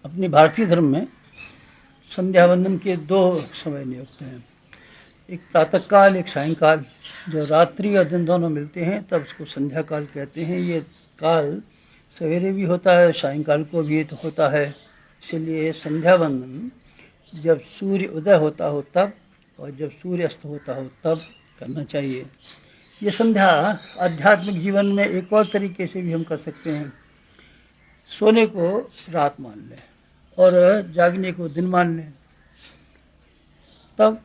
अपनी भारतीय धर्म में संध्या वंदन के दो समय नियुक्त हैं, एक प्रातःकाल, एक सायंकाल। जो रात्रि और दिन दोनों मिलते हैं तब उसको संध्या काल कहते हैं। ये काल सवेरे भी होता है, सायंकाल को भी तो होता है। इसलिए संध्या वंदन जब सूर्य उदय होता हो तब और जब सूर्य अस्त होता हो तब करना चाहिए। ये संध्या आध्यात्मिक जीवन में एक और तरीके से भी हम कर सकते हैं। सोने को रात मान लें और जागने को दिन मान लें, तब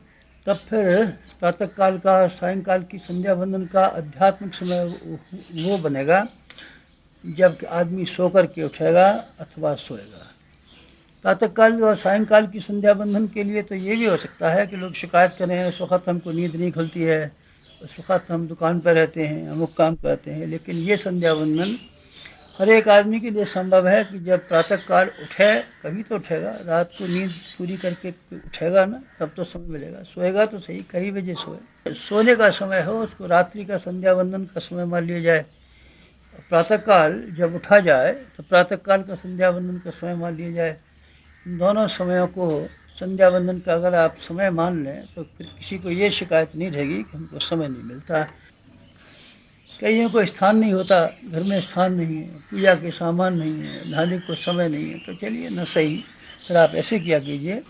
फिर प्रातःकाल का, सायंकाल की संध्या वंदन का आध्यात्मिक समय वो बनेगा जब आदमी सो कर के उठेगा अथवा सोएगा। प्रातःकाल और सायंकाल की संध्या बंधन के लिए तो ये भी हो सकता है कि लोग शिकायत करें, उस वक़्त हमको नींद नहीं खुलती है, उस वक़्त हम दुकान पर रहते हैं, अमुक काम करते हैं। लेकिन ये संध्या बंधन हर एक आदमी के लिए संभव है कि जब प्रातःकाल उठे, कभी तो उठेगा, रात को नींद पूरी करके उठेगा ना, तब तो समय मिलेगा। सोएगा तो सही, कई बजे सोए, सोने का समय हो उसको रात्रि का संध्या वंदन का समय मान लिया जाए। प्रातःकाल जब उठा जाए तो प्रातःकाल का संध्या वंदन का समय मान लिया जाए। इन दोनों समयों को संध्या वंदन का अगर आप समय मान लें तो फिर किसी को ये शिकायत नहीं रहेगी कि हमको समय नहीं मिलता। कईयों को स्थान नहीं होता, घर में स्थान नहीं है, पूजा के सामान नहीं है, नहाने को समय नहीं है, तो चलिए न सही, फिर आप ऐसे किया कीजिए,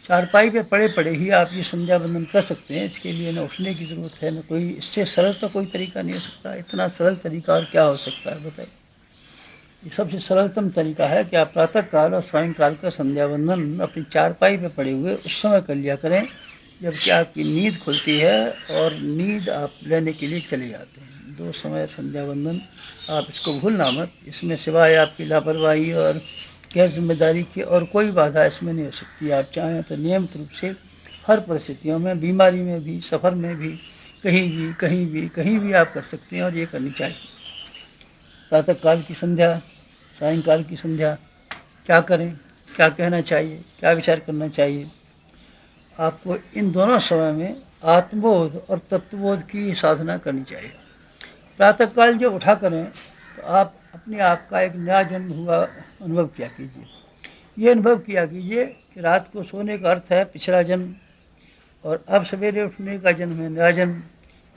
चारपाई पे पड़े पड़े ही आप ये संध्या वंदन कर सकते हैं। इसके लिए न उठने की ज़रूरत है, न कोई, इससे सरल तो कोई तरीका नहीं हो सकता। इतना सरल तरीका और क्या हो सकता है बताइए। ये सबसे सरलतम तरीका है कि आप प्रातःकाल और सायंकाल का संध्या वंदन अपनी चारपाई पे पड़े हुए उस समय कर लिया करें जबकि आपकी नींद खुलती है और नींद आप लेने के लिए चले जाते हैं। दो समय संध्या वंदन, आप इसको भूलना मत। इसमें सिवाय आपकी लापरवाही और गैर जिम्मेदारी की और कोई बाधा इसमें नहीं हो सकती। आप चाहें तो नियमित रूप से हर परिस्थितियों में, बीमारी में भी, सफ़र में भी, कहीं भी आप कर सकते हैं और ये करनी चाहिए। प्रातःकाल की संध्या, सायंकाल की संध्या, क्या करें, क्या कहना चाहिए, क्या विचार करना चाहिए। आपको इन दोनों समय में आत्मबोध और तत्वबोध की साधना करनी चाहिए। प्रातःकाल जब उठा करें तो आप अपने आप का एक नया जन्म हुआ अनुभव किया कीजिए। ये अनुभव किया कीजिए कि रात को सोने का अर्थ है पिछला जन्म, और अब सवेरे उठने का जन्म है नया जन्म।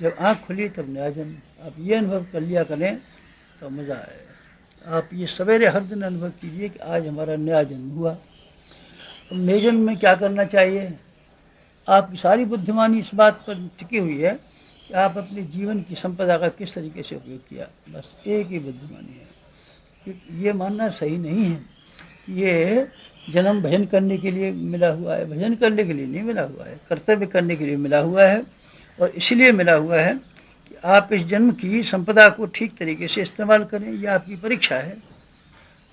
जब आँख खुली तब नया जन्म। आप ये अनुभव कर लिया करें तो मज़ा आएगा। आप ये सवेरे हर दिन अनुभव कीजिए कि आज हमारा नया जन्म हुआ। अब नए जन्म में क्या करना चाहिए। आपकी सारी बुद्धिमानी इस बात पर टिकी हुई है कि आप अपने जीवन की संपदा का किस तरीके से उपयोग किया, बस एक ही बुद्धिमानी है। ये मानना सही नहीं है कि ये जन्म भजन करने के लिए मिला हुआ है। भजन करने के लिए नहीं मिला हुआ है, कर्तव्य करने के लिए मिला हुआ है। और इसलिए मिला हुआ है कि आप इस जन्म की संपदा को ठीक तरीके से इस्तेमाल करें। यह आपकी परीक्षा है।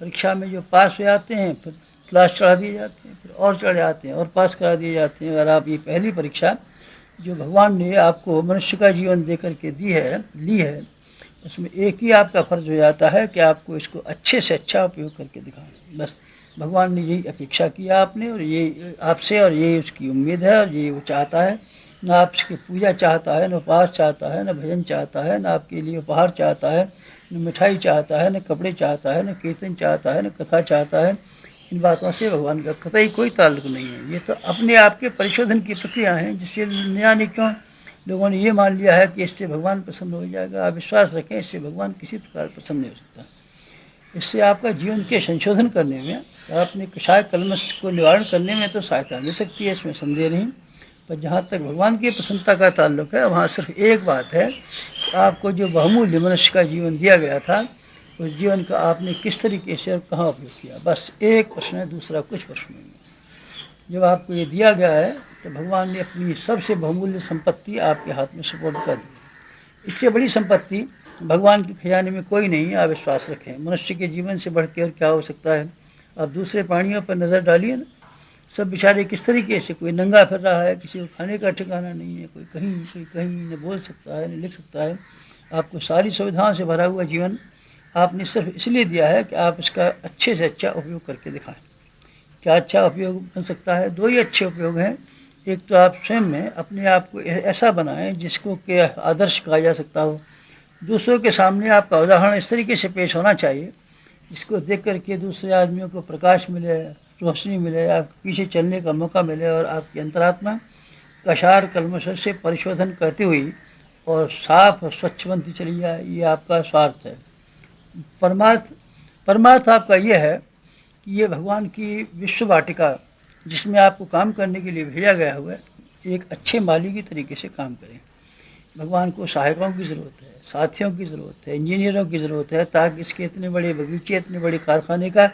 परीक्षा में जो पास हो जाते हैं फिर क्लास चढ़ा दिए जाते हैं, फिर और चढ़ जाते हैं और पास करा दिए जाते हैं। अगर आप ये पहली परीक्षा जो भगवान ने आपको मनुष्य का जीवन दे करके ली है, उसमें एक ही आपका फ़र्ज़ हो जाता है कि आपको इसको अच्छे से अच्छा उपयोग करके दिखाएं। बस भगवान ने यही अपेक्षा किया आपने, और ये आपसे, और यही उसकी उम्मीद है, और यही वो चाहता है। न आपकी पूजा चाहता है, न उपास चाहता है, न भजन चाहता है, न आपके लिए उपहार चाहता है, न मिठाई चाहता है, न कपड़े चाहता है, न कीर्तन चाहता है, न कथा चाहता है। इन बातों से भगवान का कतई कोई ताल्लुक नहीं है। ये तो अपने आप के परिशोधन की प्रक्रिया है, जिससे नया नहीं क्यों लोगों ने ये मान लिया है कि इससे भगवान प्रसन्न हो जाएगा। आप विश्वास रखें, इससे भगवान किसी प्रकार प्रसन्न नहीं हो सकता। इससे आपका जीवन के संशोधन करने में, अपने कषाय कलमश को निवारण करने में तो सहायता मिल सकती है, इसमें संदेह नहीं। पर जहाँ तक भगवान की प्रसन्नता का ताल्लुक है, वहाँ सिर्फ एक बात है कि आपको जो बहुमूल्य मनुष्य का जीवन दिया गया था, उस जीवन का आपने किस तरीके से और कहाँ उपयोग किया, बस एक प्रश्न है, दूसरा कुछ प्रश्न नहीं है। जब आपको ये दिया गया है तो भगवान ने अपनी सबसे बहुमूल्य संपत्ति आपके हाथ में सुपुर्द कर दी। इससे बड़ी संपत्ति भगवान के खजाने में कोई नहीं है, आप विश्वास रखें। मनुष्य के जीवन से बढ़ के और क्या हो सकता है। आप दूसरे प्राणियों पर नज़र डालिए ना, सब बेचारे किस तरीके से, कोई नंगा फिर रहा है, किसी को खाने का ठिकाना नहीं है, कोई कहीं न बोल सकता है, न लिख सकता है। आपको सारी सुविधाओं से भरा हुआ जीवन आपने सिर्फ इसलिए दिया है कि आप इसका अच्छे से अच्छा उपयोग करके दिखाएं। क्या अच्छा उपयोग बन सकता है। दो ही अच्छे उपयोग हैं। एक तो आप स्वयं में अपने आप को ऐसा बनाएं जिसको कि आदर्श कहा जा सकता हो। दूसरों के सामने आपका उदाहरण इस तरीके से पेश होना चाहिए जिसको देख करके दूसरे आदमियों को प्रकाश मिले, रोशनी मिले, आप पीछे चलने का मौका मिले और आपकी अंतरात्मा कशार कल्मश से परिशोधन करती हुई और साफ और स्वच्छ बनती चली जाए, ये आपका स्वार्थ है। परमार्थ आपका ये है कि ये भगवान की विश्व वाटिका जिसमें आपको काम करने के लिए भेजा गया हुआ है, एक अच्छे माली की तरीके से काम करें। भगवान को सहायकों की ज़रूरत है, साथियों की ज़रूरत है, इंजीनियरों की ज़रूरत है, ताकि इसके इतने बड़े बगीचे, इतने बड़े कारखाने का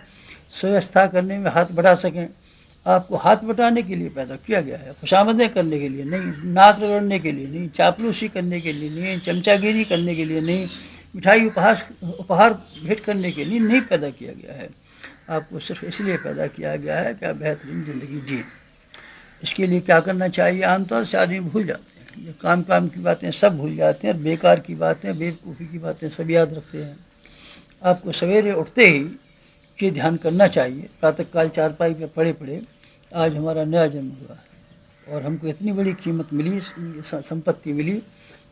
सुव्यवस्था करने में हाथ बढ़ा सकें। आपको हाथ बटाने के लिए पैदा किया गया है, खुशामदें करने के लिए नहीं, नाक रगड़ने के लिए नहीं, चापलूसी करने के लिए नहीं, चमचागिरी करने के लिए नहीं, मिठाई उपहार भेंट करने के लिए नहीं पैदा किया गया है। आपको सिर्फ इसलिए पैदा किया गया है कि आप बेहतरीन ज़िंदगी जिए। इसके लिए क्या करना चाहिए? आमतौर से आदमी भूल जाते हैं, ये काम की बातें सब भूल जाते हैं और बेकार की बातें, बेवकूफ़ी की बातें सब याद रखते हैं। आपको सवेरे उठते ही ये ध्यान करना चाहिए, प्रातःकाल चारपाई पे पड़े आज हमारा नया जन्म हुआ है और हमको इतनी बड़ी कीमत मिली, संपत्ति मिली,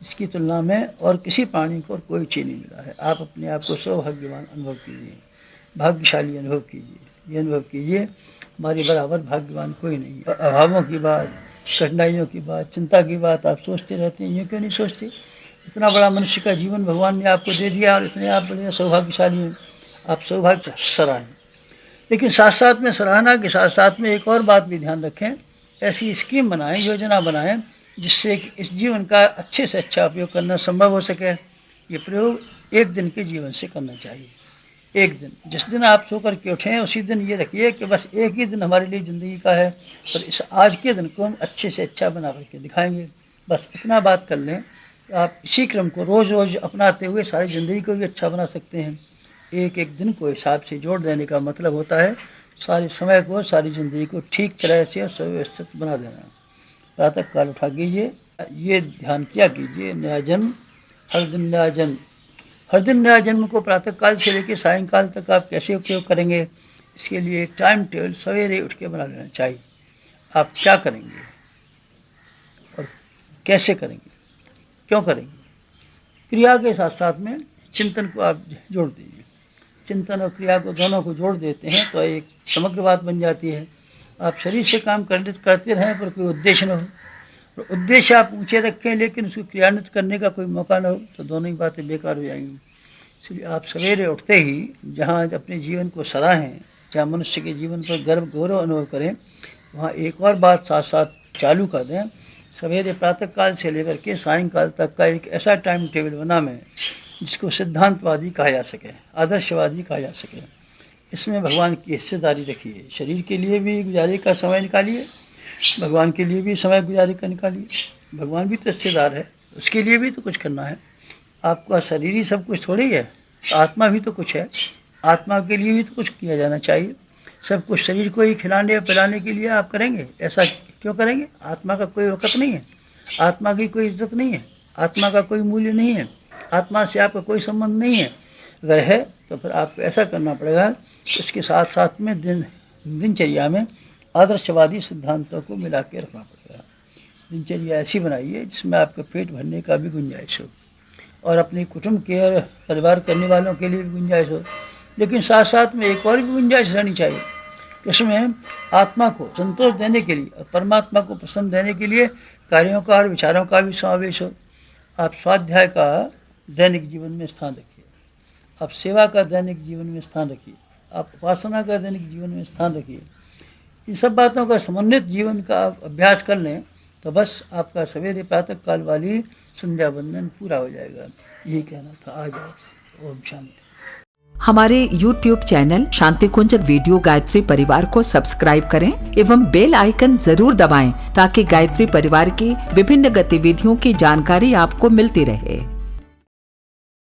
इसकी तुलना में और किसी प्राणी को और कोई चीज़ नहीं मिला है। आप अपने आप को सौभाग्यवान अनुभव कीजिए, भाग्यशाली अनुभव कीजिए। ये अनुभव कीजिए हमारे बराबर भाग्यवान कोई नहीं है। अभावों की बात, कठिनाइयों की बात, चिंता की बात आप सोचते रहते हैं, ये क्यों नहीं सोचते? इतना बड़ा मनुष्य का जीवन भगवान ने आपको दे दिया और इतने आप बड़े सौभाग्यशाली हैं। आप सौभाग्य सराहें, लेकिन साथ साथ में सराहना के साथ साथ में एक और बात भी ध्यान रखें। ऐसी स्कीम बनाएं, योजना बनाएं जिससे इस जीवन का अच्छे से अच्छा उपयोग करना संभव हो सके। ये प्रयोग एक दिन के जीवन से करना चाहिए। एक दिन, जिस दिन आप सो कर के उठें उसी दिन ये रखिए कि बस एक ही दिन हमारे लिए ज़िंदगी का है और इस आज के दिन को हम अच्छे से अच्छा बना करके दिखाएंगे। बस इतना बात कर लें, आप इसी क्रम को रोज़ रोज़ अपनाते हुए सारी ज़िंदगी को भी अच्छा बना सकते हैं। एक एक दिन को हिसाब से जोड़ देने का मतलब होता है सारे समय को, सारी ज़िंदगी को ठीक तरह से और सुव्यवस्थित बना देना। प्रातः काल उठा कीजिए, ये ध्यान किया कीजिए, नया जन्म, हर दिन नया जन्म। हर दिन नया जन्म को प्रातः काल से लेकर सायंकाल तक आप कैसे उपयोग करेंगे, इसके लिए एक टाइम टेबल सवेरे उठ के बना लेना चाहिए। आप क्या करेंगे और कैसे करेंगे, क्यों करेंगे। क्रिया के साथ साथ में चिंतन को आप जोड़ दीजिए। चिंतन और क्रिया को दोनों को जोड़ देते हैं तो एक समग्र बात बन जाती है। आप शरीर से काम करते रहें पर कोई उद्देश्य न हो, और उद्देश्य आप ऊँचे रखें लेकिन उसको क्रियान्वित करने का कोई मौका न हो, तो दोनों ही बातें बेकार हो जाएंगी। इसलिए आप सवेरे उठते ही जहाँ अपने जीवन को सराहें, जहाँ मनुष्य के जीवन पर गर्व गौरव अनुभव करें, वहाँ एक और बात साथ साथ चालू कर दें। सवेरे प्रातःकाल से लेकर के सायंकाल तक का एक ऐसा टाइम टेबल बना में जिसको सिद्धांतवादी कहा जा सके, आदर्शवादी कहा जा सके। इसमें भगवान की हिस्सेदारी रखिए। शरीर के लिए भी गुजारे का समय निकालिए, भगवान के लिए भी समय गुजारे का निकालिए। भगवान भी तो हिस्सेदार है, उसके लिए भी तो कुछ करना है। आपका शरीर ही सब कुछ थोड़ी है, तो आत्मा भी तो कुछ है, आत्मा के लिए भी तो कुछ किया जाना चाहिए। सब कुछ शरीर को ही खिलाने और पिलाने के लिए आप करेंगे, ऐसा क्यों करेंगे? आत्मा का कोई वक़्त नहीं है, आत्मा की कोई इज्जत नहीं है, आत्मा का कोई मूल्य नहीं है, आत्मा से आपका कोई संबंध नहीं है। अगर है तो फिर आपको ऐसा करना पड़ेगा कि उसके साथ साथ में दिनचर्या में आदर्शवादी सिद्धांतों को मिला के रखना पड़ेगा। दिनचर्या ऐसी बनाइए जिसमें आपका पेट भरने का भी गुंजाइश हो और अपने कुटुंब के और परिवार करने वालों के लिए भी गुंजाइश हो, लेकिन साथ साथ में एक और भी गुंजाइश रहनी चाहिए। इसमें आत्मा को संतोष देने के लिए और परमात्मा को प्रसन्न देने के लिए कार्यों का और विचारों का भी समावेश हो। आप स्वाध्याय का दैनिक जीवन में स्थान रखिए, आप सेवा का दैनिक जीवन में स्थान रखिए, आप उपासना का दैनिक जीवन में स्थान रखिए। इन सब बातों का समन्वित जीवन का आप अभ्यास कर लें तो बस आपका सवेरे प्रातः काल वाली संध्या वंदन पूरा हो जाएगा। यही कहना था आज आपसे। ओम शांति। हमारे YouTube चैनल शांति कुंज वीडियो गायत्री परिवार को सब्सक्राइब करें एवं बेल आइकन जरूर दबाएं ताकि गायत्री परिवार की विभिन्न गतिविधियों की जानकारी आपको मिलती रहे।